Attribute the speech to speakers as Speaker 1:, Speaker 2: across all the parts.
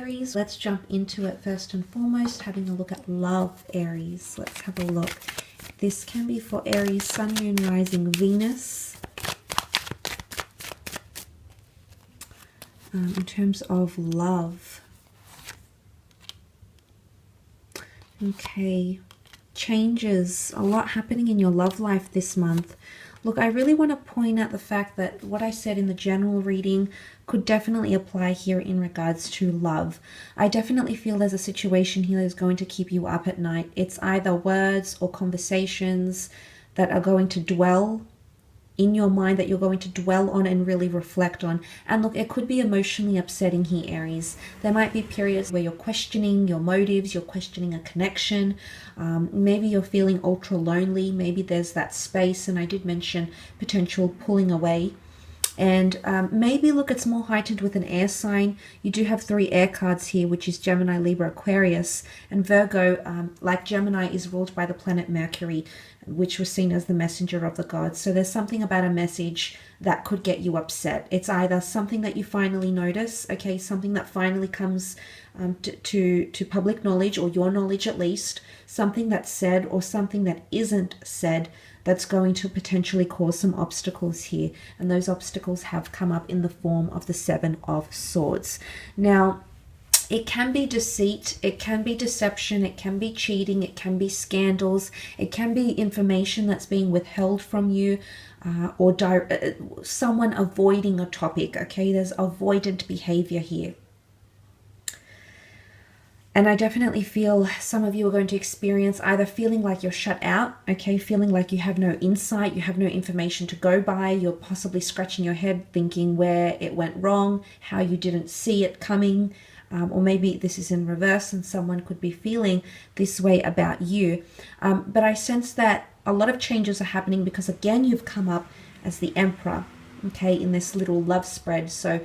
Speaker 1: Aries, let's jump into it first and foremost, having a look at love, Aries. Let's have a look. This can be for Aries, Sun, Moon, Rising, Venus. In terms of love. Okay. Changes. A lot happening in your love life this month. Look, I really want to point out the fact that what I said in the general reading could definitely apply here in regards to love. I definitely feel there's a situation here that's going to keep you up at night. It's either words or conversations that are going to dwell in your mind, that you're going to dwell on and really reflect on. And look, it could be emotionally upsetting here, Aries. There might be periods where you're questioning your motives, you're questioning a connection. Maybe you're feeling ultra lonely. Maybe there's that space, and I did mention potential pulling away. And maybe, look, it's more heightened with an air sign. You do have 3 air cards here, which is Gemini, Libra, Aquarius. And Virgo, like Gemini, is ruled by the planet Mercury, which was seen as the messenger of the gods. So there's something about a message that could get you upset. It's either something that you finally notice, okay, something that finally comes to public knowledge, or your knowledge at least, something that's said or something that isn't said, that's going to potentially cause some obstacles here. And those obstacles have come up in the form of the 7 of Swords. Now, it can be deceit, it can be deception, it can be cheating, it can be scandals, it can be information that's being withheld from you, or someone avoiding a topic, okay? There's avoidant behavior here. And I definitely feel some of you are going to experience either feeling like you're shut out, okay, feeling like you have no insight, you have no information to go by, you're possibly scratching your head thinking where it went wrong, how you didn't see it coming, or maybe this is in reverse and someone could be feeling this way about you. But I sense that a lot of changes are happening because, again, you've come up as the Emperor, okay, in this little love spread. So,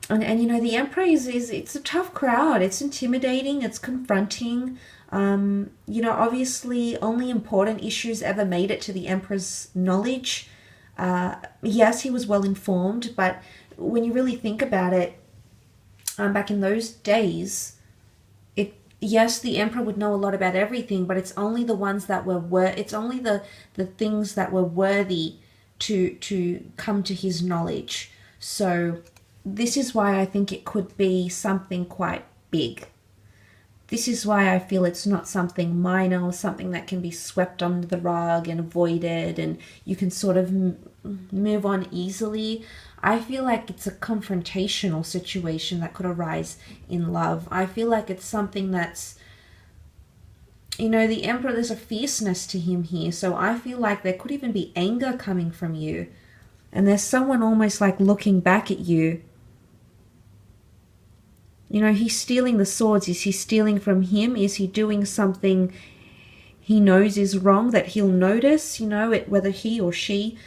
Speaker 1: and you know, the Emperor it's a tough crowd. It's intimidating. It's confronting. You know, obviously only important issues ever made it to the Emperor's knowledge. Yes, he was well informed, but when you really think about it, back in those days, yes, the Emperor would know a lot about everything, but it's only the ones that it's only the things that were worthy to come to his knowledge. So this is why I think it could be something quite big. This is why I feel it's not something minor or something that can be swept under the rug and avoided and you can sort of move on easily. I feel like it's a confrontational situation that could arise in love. I feel like it's something that's, you know, the Emperor, there's a fierceness to him here. So I feel like there could even be anger coming from you. And there's someone almost like looking back at you. You know, he's stealing the swords. Is he stealing from him? Is he doing something he knows is wrong that he'll notice, you know, whether he or she?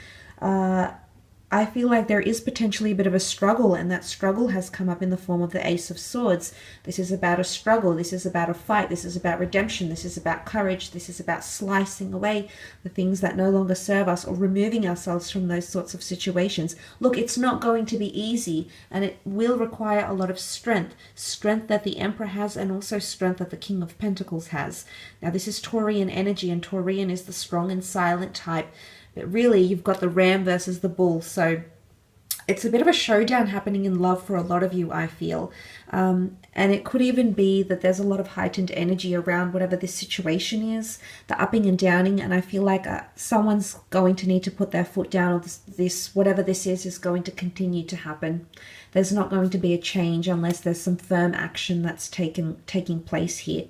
Speaker 1: I feel like there is potentially a bit of a struggle, and that struggle has come up in the form of the Ace of Swords. This is about a struggle. This is about a fight. This is about redemption. This is about courage. This is about slicing away the things that no longer serve us or removing ourselves from those sorts of situations. Look, it's not going to be easy, and it will require a lot of strength. Strength that the Emperor has, and also strength that the King of Pentacles has. Now, this is Taurian energy, and Taurian is the strong and silent type. But really, you've got the ram versus the bull. So it's a bit of a showdown happening in love for a lot of you, I feel. And it could even be that there's a lot of heightened energy around whatever this situation is, the upping and downing. And I feel like someone's going to need to put their foot down, or this whatever this is going to continue to happen. There's not going to be a change unless there's some firm action that's taking place here.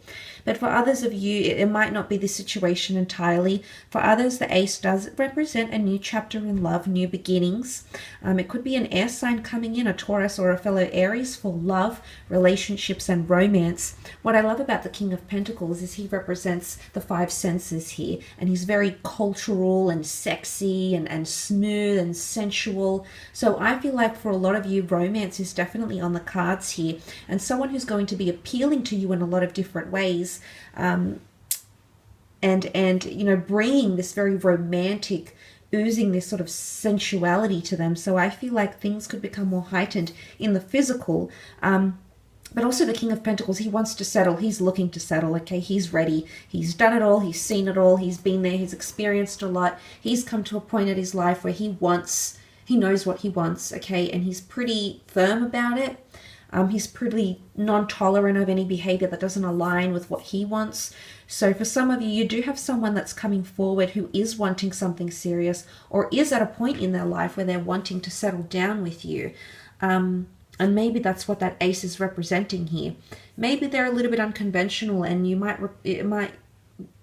Speaker 1: But for others of you, it might not be the situation entirely. For others, the Ace does represent a new chapter in love, new beginnings. It could be an air sign coming in, a Taurus or a fellow Aries, for love, relationships, and romance. What I love about the King of Pentacles is he represents the 5 senses here, and he's very cultural and sexy and smooth and sensual. So I feel like for a lot of you, romance is definitely on the cards here, and someone who's going to be appealing to you in a lot of different ways, and you know, bringing this very romantic, oozing this sort of sensuality to them. So I feel like things could become more heightened in the physical, But also the King of Pentacles, he wants to settle. He's looking to settle, okay? He's ready. He's done it all. He's seen it all. He's been there. He's experienced a lot. He's come to a point in his life where he knows what he wants, okay? And he's pretty firm about it. He's pretty non-tolerant of any behavior that doesn't align with what he wants. So for some of you, you do have someone that's coming forward who is wanting something serious, or is at a point in their life where they're wanting to settle down with you. And maybe that's what that ace is representing here. Maybe they're a little bit unconventional, and it might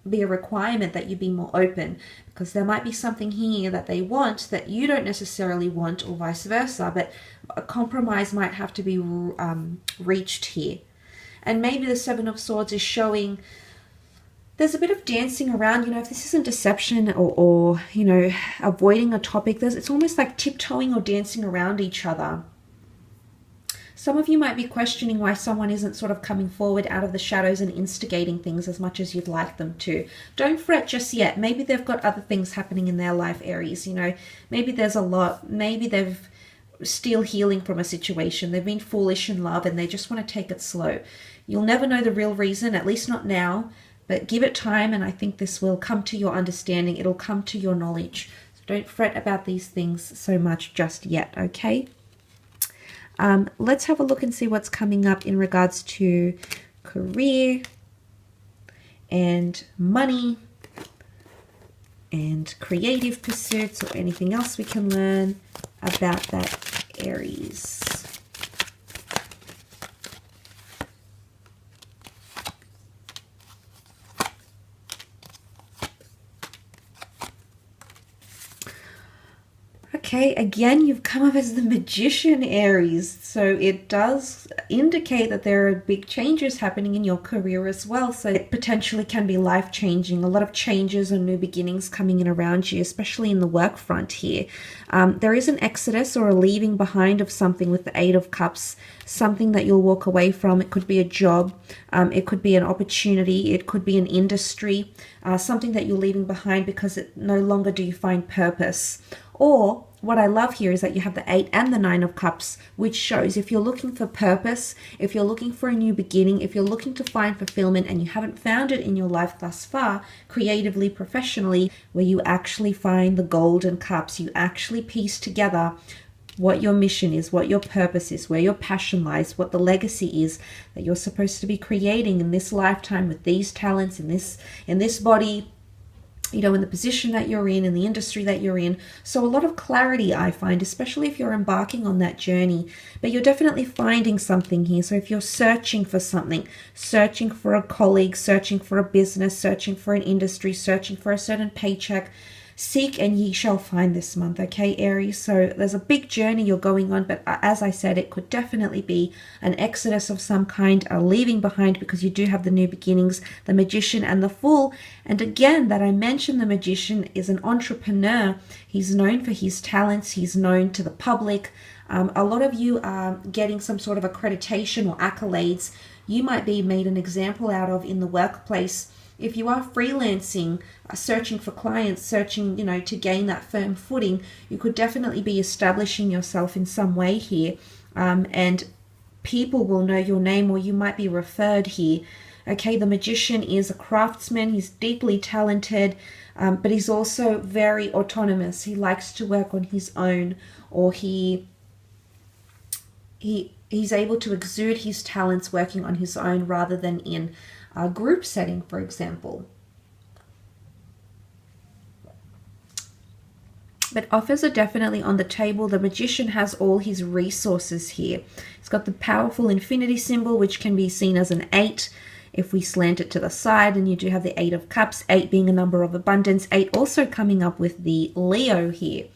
Speaker 1: be a requirement that you be more open, because there might be something here that they want that you don't necessarily want, or vice versa, but a compromise might have to be reached here. And maybe the Seven of Swords is showing there's a bit of dancing around, if this isn't deception or avoiding a topic, it's almost like tiptoeing or dancing around each other. Some of you might be questioning why someone isn't sort of coming forward out of the shadows and instigating things as much as you'd like them to. Don't fret just yet. Maybe they've got other things happening in their life, Aries. Maybe there's a lot. Maybe they've still healing from a situation. They've been foolish in love and they just want to take it slow. You'll never know the real reason, at least not now, but give it time, and I think this will come to your understanding. It'll come to your knowledge. So don't fret about these things so much just yet, okay? Let's have a look and see what's coming up in regards to career and money and creative pursuits, or anything else we can learn about that, Aries. Okay, again, you've come up as the Magician, Aries. So it does indicate that there are big changes happening in your career as well. So it potentially can be life-changing. A lot of changes and new beginnings coming in around you, especially in the work front here. There is an exodus or a leaving behind of something with the Eight of Cups, something that you'll walk away from. It could be a job. It could be an opportunity. It could be an industry, something that you're leaving behind because no longer do you find purpose. Or what I love here is that you have the 8 and the 9 of Cups, which shows if you're looking for purpose, if you're looking for a new beginning, if you're looking to find fulfillment and you haven't found it in your life thus far, creatively, professionally, where you actually find the golden cups, you actually piece together what your mission is, what your purpose is, where your passion lies, what the legacy is that you're supposed to be creating in this lifetime with these talents, in this body, in the position that you're in the industry that you're in. So a lot of clarity, I find, especially if you're embarking on that journey. But you're definitely finding something here. So if you're searching for something, searching for a colleague, searching for a business, searching for an industry, searching for a certain paycheck, seek and ye shall find this month, okay, Aries? So there's a big journey you're going on, but as I said, it could definitely be an exodus of some kind, a leaving behind, because you do have the new beginnings, the Magician and the Fool. And again, that I mentioned, the Magician is an entrepreneur. He's known for his talents. He's known to the public. A lot of you are getting some sort of accreditation or accolades. You might be made an example out of in the workplace. If you are freelancing, searching for clients, searching, to gain that firm footing, you could definitely be establishing yourself in some way here. And people will know your name, or you might be referred here. Okay, the Magician is a craftsman. He's deeply talented, but he's also very autonomous. He likes to work on his own, or he's able to exude his talents working on his own rather than in a group setting, for example. But offers are definitely on the table. The Magician has all his resources here. He's got the powerful infinity symbol, which can be seen as an 8 if we slant it to the side, and you do have the 8 of Cups, 8 being a number of abundance, 8 also coming up with the Leo here.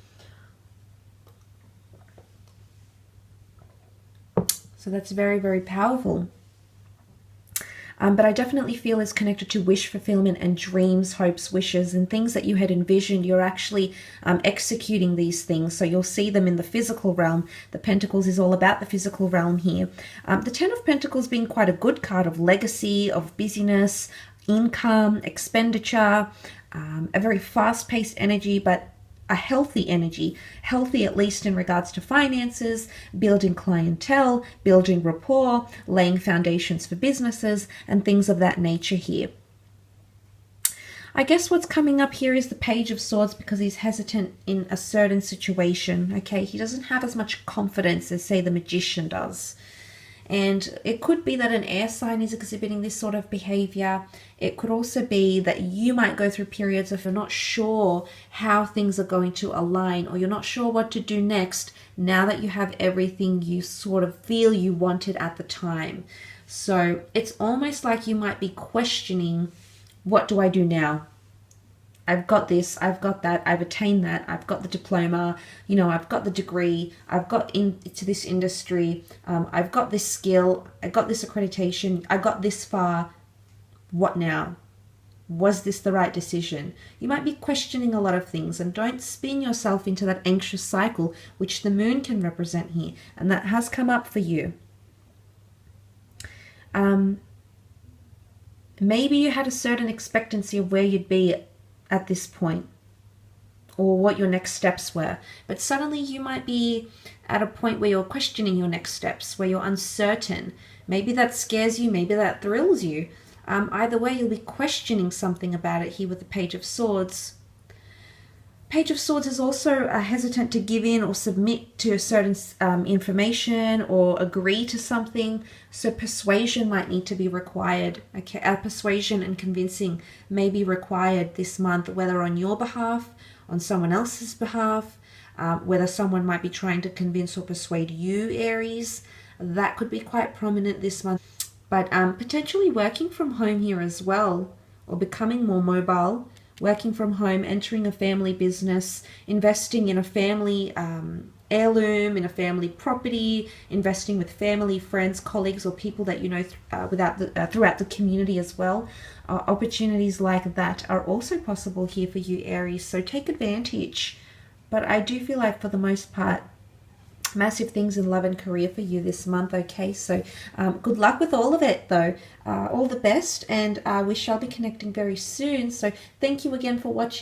Speaker 1: So that's very, very powerful. But I definitely feel is connected to wish fulfillment and dreams, hopes, wishes, and things that you had envisioned. You're actually executing these things. So you'll see them in the physical realm. The Pentacles is all about the physical realm here. The 10 of Pentacles being quite a good card of legacy, of busyness, income, expenditure, a very fast-paced energy, but a healthy energy, healthy at least in regards to finances, building clientele, building rapport, laying foundations for businesses, and things of that nature here. I guess what's coming up here is the Page of Swords because he's hesitant in a certain situation, okay? He doesn't have as much confidence as, say, the Magician does. And it could be that an air sign is exhibiting this sort of behavior. It could also be that you might go through periods of you're not sure how things are going to align, or you're not sure what to do next now that you have everything you sort of feel you wanted at the time. So it's almost like you might be questioning, what do I do now? I've got this, I've got that, I've attained that, I've got the diploma, you know, I've got the degree, I've got into this industry, I've got this skill, I got this accreditation, I got this far. What now? Was this the right decision? You might be questioning a lot of things, and don't spin yourself into that anxious cycle, which the moon can represent here, and that has come up for you. Maybe you had a certain expectancy of where you'd be at this point, or what your next steps were, but suddenly you might be at a point where you're questioning your next steps, where you're uncertain. Maybe that scares you, maybe that thrills you. Either way, you'll be questioning something about it here with the Page of Swords. Page of Swords is also hesitant to give in or submit to a certain information or agree to something. So persuasion might need to be required. Okay, persuasion and convincing may be required this month, whether on your behalf, on someone else's behalf, whether someone might be trying to convince or persuade you, Aries. That could be quite prominent this month. But potentially working from home here as well, or becoming more mobile. Working from home, entering a family business, investing in a family heirloom, in a family property, investing with family, friends, colleagues, or people that you know throughout the community as well. Opportunities like that are also possible here for you, Aries, so take advantage. But I do feel like for the most part, massive things in love and career for you this month, okay? So good luck with all of it, though. All the best, and we shall be connecting very soon. So thank you again for watching.